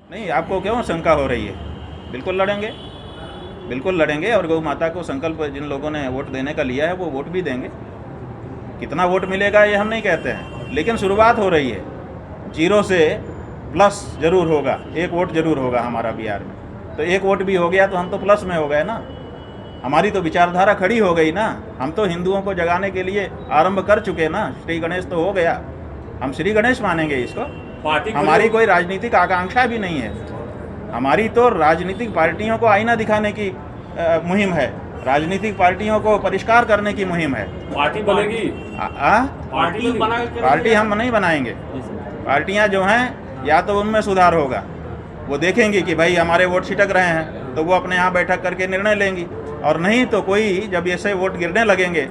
नहीं, आपको क्यों शंका हो रही है? बिल्कुल लड़ेंगे, बिल्कुल लड़ेंगे और गौ माता को संकल्प जिन लोगों ने वोट देने का लिया है वो वोट भी देंगे। कितना वोट मिलेगा ये हम नहीं कहते हैं, लेकिन शुरुआत हो रही है। 0 से प्लस जरूर होगा, 1 वोट जरूर होगा हमारा बिहार में। तो 1 वोट भी हो गया तो हम तो प्लस में हो गए ना, हमारी तो विचारधारा खड़ी हो गई ना। हम तो हिंदुओं को जगाने के लिए आरंभ कर चुके ना। श्री गणेश तो हो गया, हम श्री गणेश मानेंगे इसको। हमारी कोई राजनीतिक आकांक्षा भी नहीं है, हमारी तो राजनीतिक पार्टियों को आईना दिखाने की मुहिम है, राजनीतिक पार्टियों को परिष्कार करने की मुहिम है। पार्टी बनेगी? पार्टी हम नहीं बनाएंगे। पार्टियां जो हैं या तो उनमें सुधार होगा, वो देखेंगी कि भाई हमारे वोट छिटक रहे हैं तो वो अपने यहाँ बैठक करके निर्णय लेंगी, और नहीं तो कोई जब ऐसे वोट गिरने लगेंगे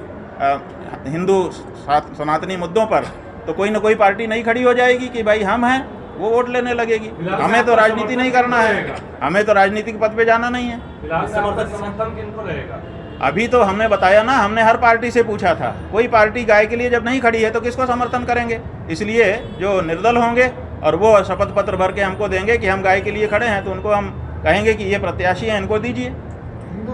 हिंदू सनातनी मुद्दों पर, तो कोई ना कोई पार्टी नहीं खड़ी हो जाएगी कि भाई हम हैं, वो वोट लेने लगेगी। हमें तो राजनीति नहीं करना है, हमें तो राजनीतिक पद पे जाना नहीं है। समर्थन किनको रहेगा? अभी तो हमने बताया ना, हमने हर पार्टी से पूछा था, कोई पार्टी गाय के लिए जब नहीं खड़ी है तो किसको समर्थन करेंगे। इसलिए जो निर्दल होंगे और वो शपथ पत्र भर के हमको देंगे कि हम गाय के लिए खड़े हैं, तो उनको हम कहेंगे कि ये प्रत्याशी हैं, इनको दीजिए।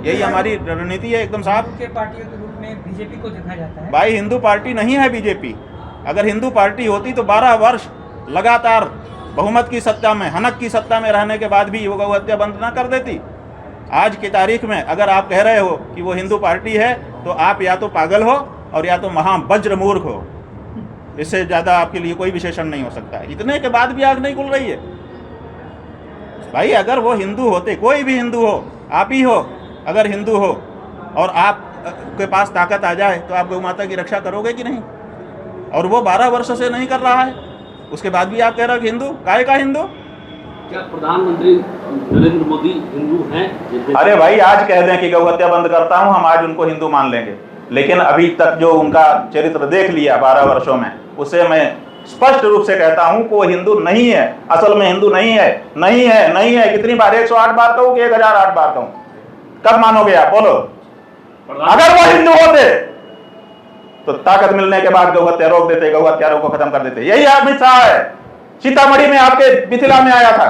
यही हमारी रणनीति है, एकदम साफ। के पार्टियों के रूप में बीजेपी को देखा जाता है। भाई हिंदू पार्टी नहीं है बीजेपी। अगर हिंदू पार्टी होती तो 12 वर्ष लगातार बहुमत की सत्ता में, हनक की सत्ता में रहने के बाद भी वो गौ हत्या बंद ना कर देती। आज की तारीख में अगर आप कह रहे हो कि वो हिंदू पार्टी है, तो आप या तो पागल हो और या तो महावज्र मूर्ख हो। इससे ज़्यादा आपके लिए कोई विशेषण नहीं हो सकता है। इतने के बाद भी आग नहीं खुल रही है। भाई अगर वो हिंदू होते, कोई भी हिंदू हो, आप ही हो, अगर हिंदू हो और आप के पास ताकत आ जाए तो आप गौ माता की रक्षा करोगे कि नहीं? और वो 12 वर्ष से नहीं कर रहा है, उसके बाद भी आप कह रहे हो कि हिंदू। काहे का हिंदू? क्या प्रधानमंत्री नरेंद्र मोदी हिंदू हैं? अरे भाई आज कह दें कि गौ हत्या बंद करता हूं, हम आज उनको हिंदू मान लेंगे, लेकिन अभी तक जो उनका चरित्र देख लिया 12 वर्षों में, उसे मैं स्पष्ट रूप से कहता हूं कि वो हिंदू नहीं है। असल में हिंदू नहीं है, नहीं है, नहीं है। कितनी बार? 108 बार कहूं कि 1008 बार कहूं? कब मानोगे आप? बोलो। अगर वो हिंदू होते तो ताकत मिलने के बाद गौ हत्या रोक देते, गौ हत्यारों को खत्म कर देते। यही अमित शाह है, सीतामढ़ी में आपके मिथिला में आया था,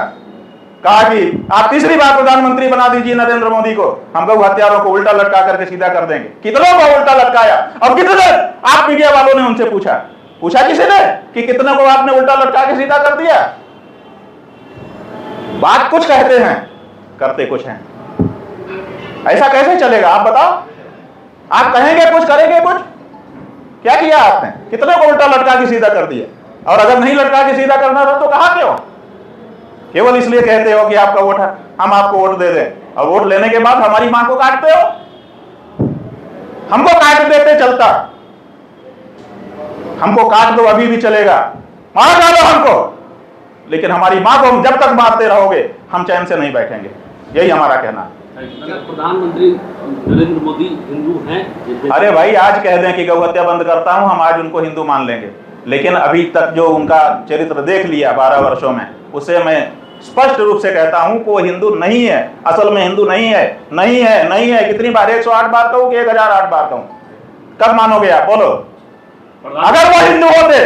कहा कि आप तीसरी बार प्रधानमंत्री बना दीजिए नरेंद्र मोदी को, हम गौ हत्यारों को उल्टा लटका करके सीधा कर देंगे। कितनों को उल्टा लटकाया और कितने आप मीडिया वालों ने उनसे पूछा किसी ने कि कितनों को आपने उल्टा लटका के सीधा कर दिया? बात कुछ कहते हैं, करते कुछ हैं। ऐसा कैसे चलेगा? आप बताओ। आप कहेंगे कुछ, करेंगे कुछ। क्या किया आपने? कितने को उल्टा लटका के सीधा कर दिया? और अगर नहीं लटका के सीधा करना था तो कहा क्यों? केवल इसलिए कहते हो कि आपका वोट है, हम आपको वोट दे दें, और वोट लेने के बाद हमारी मां को काटते हो। हमको काट देते चलता, हमको काट दो अभी भी चलेगा, मार डालो हमको, लेकिन हमारी मां को हम जब तक मारते रहोगे हम चैन से नहीं बैठेंगे। यही हमारा कहना है। क्या प्रधानमंत्री नरेंद्र मोदी हिंदू हैं? अरे भाई आज कह दें कि गौ हत्या बंद करता हूं, हम आज उनको हिंदू मान लेंगे, लेकिन अभी तक जो उनका चरित्र देख लिया 12 वर्षों में, उसे मैं स्पष्ट रूप से कहता हूं कि वो हिंदू नहीं है। असल में हिंदू नहीं है, नहीं है, नहीं है। कितनी बार? 108 बार कहूं कि 1008 बार कहूं? कब मानोगे आप? बोलो। अगर वो हिंदू होते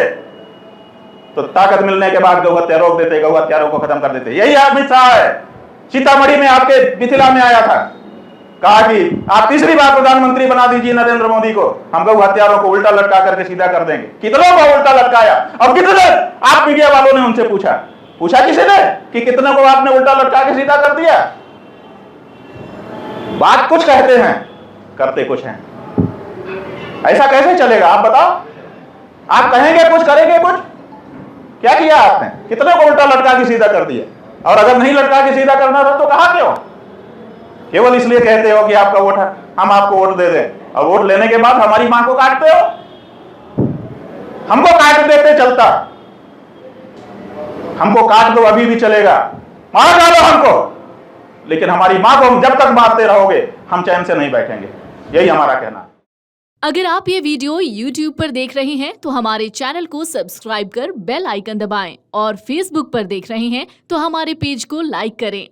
तो ताकत मिलने के बाद गौ हत्या रोक देते, गौ हत्यारों को खत्म कर देते। यही अमित शाह है, सीतामढ़ी में आपके मिथिला में आया था, कहा कि आप तीसरी बार प्रधानमंत्री बना दीजिए नरेंद्र मोदी को, हम गौ हत्यारों को उल्टा लटका करके सीधा कर देंगे। कितनों को उल्टा लटकाया और कितने आप मीडिया वालों ने उनसे पूछा किसी ने कि कितने को आपने उल्टा लटका के सीधा कर दिया? बात कुछ कहते हैं, करते कुछ हैं। ऐसा कैसे चलेगा? आप बताओ। आप कहेंगे कुछ, करेंगे कुछ। क्या किया आपने? कितने को उल्टा लटका के सीधा कर दिया? और अगर नहीं लटका के सीधा करना था तो कहा क्यों? केवल इसलिए कहते हो कि आपका वोट है, हम आपको वोट दे दें, और वोट लेने के बाद हमारी मां को काटते हो। हमको काट देते चलता, हमको काट दो अभी भी चलेगा, मार डालो हमको, लेकिन हमारी मां को हम जब तक मारते रहोगे हम चैन से नहीं बैठेंगे। यही हमारा कहना है। अगर आप ये वीडियो YouTube पर देख रहे हैं तो हमारे चैनल को सब्सक्राइब कर बेल आइकन दबाएं, और Facebook पर देख रहे हैं तो हमारे पेज को लाइक करें।